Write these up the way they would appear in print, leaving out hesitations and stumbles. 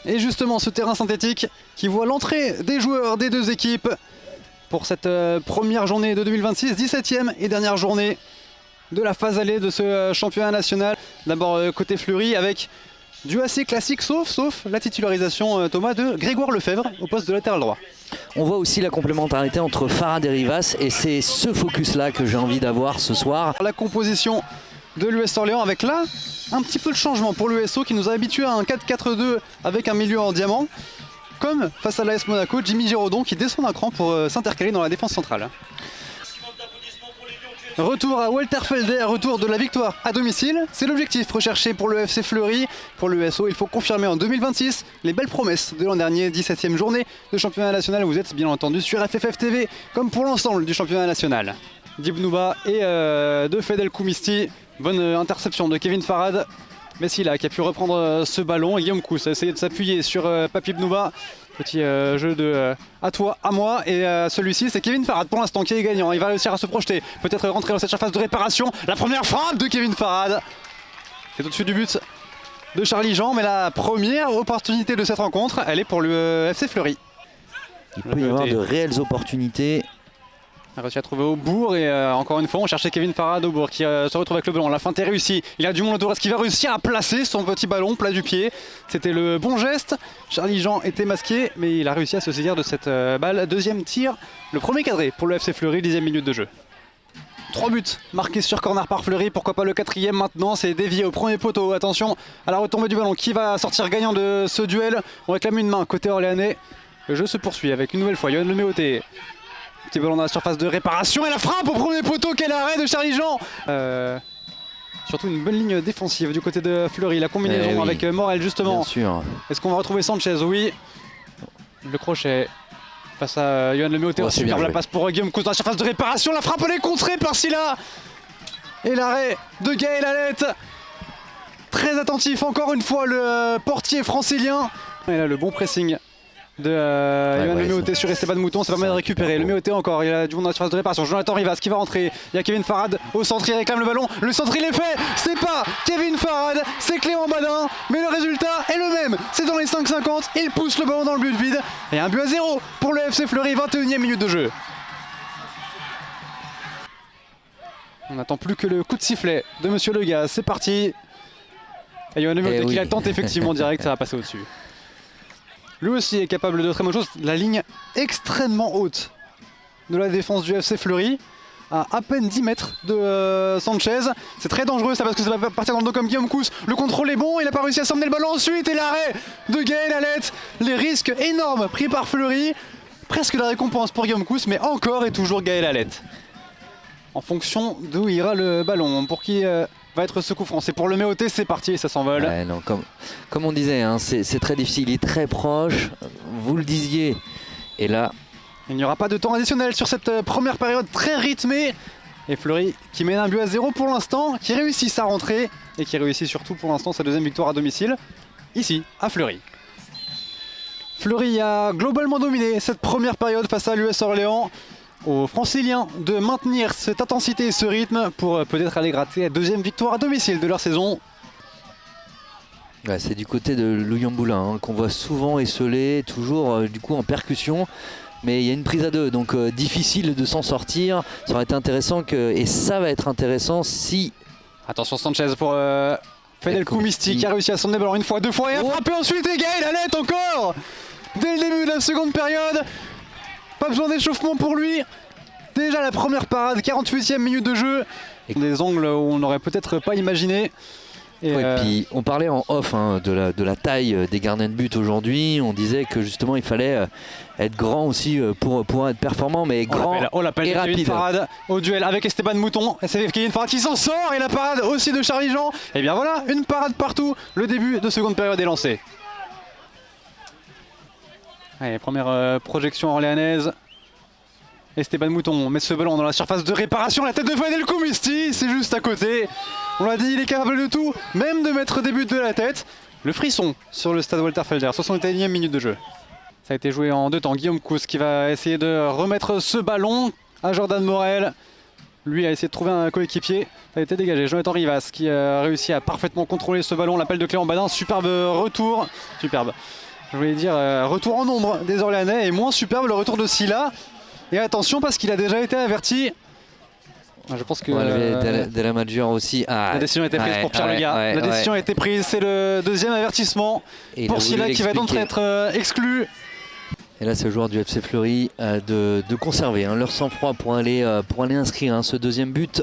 Et justement ce terrain synthétique qui voit l'entrée des joueurs des deux équipes pour cette première journée de 2026, 17e et dernière journée de la phase allée de ce championnat national. D'abord côté Fleury avec du assez classique sauf la titularisation Thomas de Grégoire Lefebvre au poste de latéral droit. On voit aussi la complémentarité entre Farad et Rivas et c'est ce focus là que j'ai envie d'avoir ce soir. La composition de l'US Orléans avec là un petit peu de changement pour l'USO qui nous a habitués à un 4-4-2 avec un milieu en diamant. Comme face à l'AS Monaco, Jimmy Giraudon qui descend d'un cran pour s'intercaler dans la défense centrale. Retour à Walter Felder, retour de la victoire à domicile. C'est l'objectif recherché pour le FC Fleury. Pour l'USO, il faut confirmer en 2026 les belles promesses de l'an dernier, 17e journée de championnat national. Vous êtes bien entendu sur FFF TV, comme pour l'ensemble du championnat national. Dibnouba et de Fedel Koumisti. Bonne interception de Kevin Farad. Messi là qui a pu reprendre ce ballon. Et Guillaume Cousse a essayé de s'appuyer sur Papi Bnouba. Petit jeu de à toi, à moi. Et celui-ci c'est Kevin Farad pour l'instant qui est gagnant. Il va réussir à se projeter. Peut-être rentrer dans cette surface de réparation. La première frappe de Kevin Farad. C'est au-dessus du but de Charlie Jean. Mais la première opportunité de cette rencontre, elle est pour le FC Fleury. Il peut y avoir de réelles opportunités. Il a réussi à trouver au bourg et encore une fois on cherchait Kevin Farad au bourg qui se retrouve avec le ballon. La feinte est réussie, il a du monde autour. Est-ce qu'il va réussir à placer son petit ballon plat du pied? C'était le bon geste. Charlie Jean était masqué mais il a réussi à se saisir de cette balle. Deuxième tir, le premier cadré pour le FC Fleury, 10e minute de jeu. 3 buts marqués sur corner par Fleury, pourquoi pas le 4e maintenant, c'est dévié au premier poteau. Attention à la retombée du ballon, qui va sortir gagnant de ce duel? On réclame une main côté orléanais. Le jeu se poursuit avec une nouvelle fois Yoann Leméoté. Petit ballon dans la surface de réparation et la frappe au premier poteau. Quel arrêt de Charlie Jean. Surtout une bonne ligne défensive du côté de Fleury. La combinaison avec Morel justement. Bien sûr. Est-ce qu'on va retrouver Sanchez? Oui. Le crochet face à Yoann Leméoté. Superbe la passe pour Guillaume Cousse dans la surface de réparation. La frappe elle est contrée par Silla. Et l'arrêt de Gaël Alette. Très attentif encore une fois le portier francilien. Et là le bon pressing de Yoann Leméoté sur Esteban Mouton, ça permet de récupérer. Leméoté encore, il a du monde dans la surface de réparation. Jonathan Rivas qui va rentrer, il y a Kevin Farad au centre, il réclame le ballon. Le centre il est fait, c'est pas Kevin Farad, c'est Clément Badin. Mais le résultat est le même, c'est dans les 5,50. Il pousse le ballon dans le but vide. Et un but à 0 pour le FC Fleury, 21e minute de jeu. On n'attend plus que le coup de sifflet de Monsieur Legaz, c'est parti. Et Yoann Leméoté qui la tente effectivement direct, ça va passer au-dessus. Lui aussi est capable de très bonnes choses. La ligne extrêmement haute de la défense du FC Fleury, à peine 10 mètres de Sanchez. C'est très dangereux ça parce que ça va partir dans le dos comme Guillaume Cousse. Le contrôle est bon, il n'a pas réussi à s'emmener le ballon ensuite. Et l'arrêt de Gaël Alette. Les risques énormes pris par Fleury. Presque la récompense pour Guillaume Cousse, mais encore et toujours Gaël Alette. En fonction d'où ira le ballon, pour qui va être ce coup franc. C'est pour Leméoté, c'est parti, ça s'envole. Ouais, non, comme on disait, hein, c'est très difficile, il est très proche, vous le disiez. Et là... Il n'y aura pas de temps additionnel sur cette première période très rythmée. Et Fleury qui mène un but à 0 pour l'instant, qui réussit sa rentrée et qui réussit surtout pour l'instant sa deuxième victoire à domicile, ici à Fleury. Fleury a globalement dominé cette première période face à l'US Orléans. Aux Franciliens de maintenir cette intensité et ce rythme pour peut-être aller gratter la deuxième victoire à domicile de leur saison. Ouais, c'est du côté de Louyamboulin hein, qu'on voit souvent esselé, toujours du coup en percussion. Mais il y a une prise à deux, donc difficile de s'en sortir. Ça aurait été intéressant et ça va être intéressant si... Attention Sanchez pour Fedel Koumisti qui a réussi à s'emmener le ballon une fois, deux fois et a frappé ensuite. Et Gaël Alette encore dès le début de la seconde période. Pas besoin d'échauffement pour lui. Déjà la première parade, 48e minute de jeu. Et des angles où on n'aurait peut-être pas imaginé. Et puis on parlait en off hein, de la taille des gardiens de but aujourd'hui. On disait que justement il fallait être grand aussi pour être performant, mais grand et rapide. Parade au duel avec Esteban Mouton. C'est Kevin Farad qui s'en sort et la parade aussi de Charlie Jean. Et bien voilà, une parade partout. Le début de seconde période est lancé. Allez, première projection orléanaise. Esteban Mouton met ce ballon dans la surface de réparation. La tête de Fedel Koumisti, c'est juste à côté. On l'a dit, il est capable de tout, même de mettre des buts de la tête. Le frisson sur le stade Walter Felder, 61e minute de jeu. Ça a été joué en deux temps. Guillaume Cousse qui va essayer de remettre ce ballon à Jordan Morel. Lui a essayé de trouver un coéquipier. Ça a été dégagé. Jonathan Rivas qui a réussi à parfaitement contrôler ce ballon. L'appel de Clément Badin. Superbe retour. Superbe. Je voulais dire retour en nombre des Orléanais et moins superbe le retour de Sylla. Et attention parce qu'il a déjà été averti. Je pense que Della Maggiore aussi. La décision a été prise pour Pierre Lega. La décision a été prise, c'est le deuxième avertissement pour Sylla qui va donc être exclu. Et là c'est le joueur du FC Fleury de conserver leur sang-froid pour aller inscrire ce deuxième but.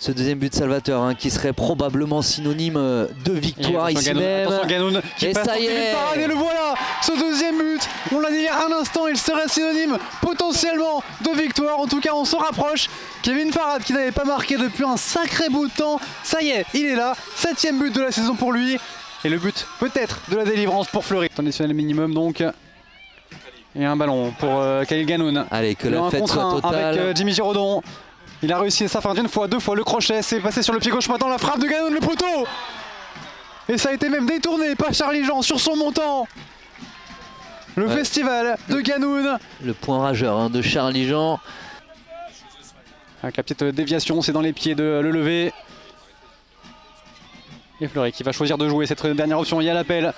Ce deuxième but salvateur qui serait probablement synonyme de victoire ici même. Attention Ganoun qui et passe ça y est. parade, et le voilà, ce deuxième but. On l'a dit il y a un instant, il serait synonyme potentiellement de victoire. En tout cas on s'en rapproche. Kevin Farad qui n'avait pas marqué depuis un sacré bout de temps. Ça y est, il est là. 7e but de la saison pour lui. Et le but peut-être de la délivrance pour Fleury. Conditionnel minimum donc. Et un ballon pour Khalil Ganoun. Allez, que la fête soit totale. Avec Jimmy Giraudon. Il a réussi ça d'une fois, deux fois, le crochet, c'est passé sur le pied gauche, maintenant la frappe de Ganoun, le poteau. Et ça a été même détourné par Charlie Jean sur son montant. Le festival de Ganoun. Le point rageur de Charlie Jean. Avec la petite déviation, c'est dans les pieds de le lever. Et Fleury qui va choisir de jouer cette dernière option, il y a l'appel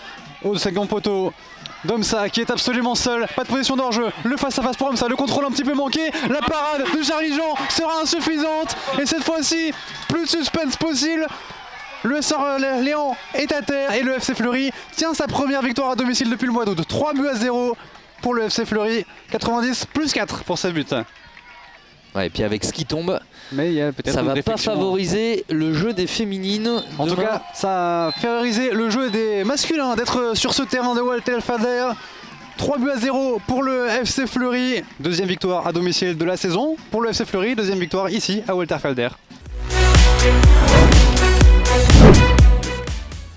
au second poteau. Domsa qui est absolument seul, pas de position d'hors-jeu, le face-à-face pour Domsa, le contrôle un petit peu manqué, la parade de Charlie Jean sera insuffisante et cette fois-ci, plus de suspense possible. Le sort Léon est à terre et le FC Fleury tient sa première victoire à domicile depuis le mois d'août. 3-0 pour le FC Fleury, 90 plus 4 pour ce but. Ouais, et puis avec ce qui tombe, mais il y a peut-être ça va pas favoriser le jeu des féminines. En tout cas, ça a favorisé le jeu des masculins d'être sur ce terrain de Walter Felder. 3-0 pour le FC Fleury. Deuxième victoire à domicile de la saison pour le FC Fleury. Deuxième victoire ici à Walter Felder.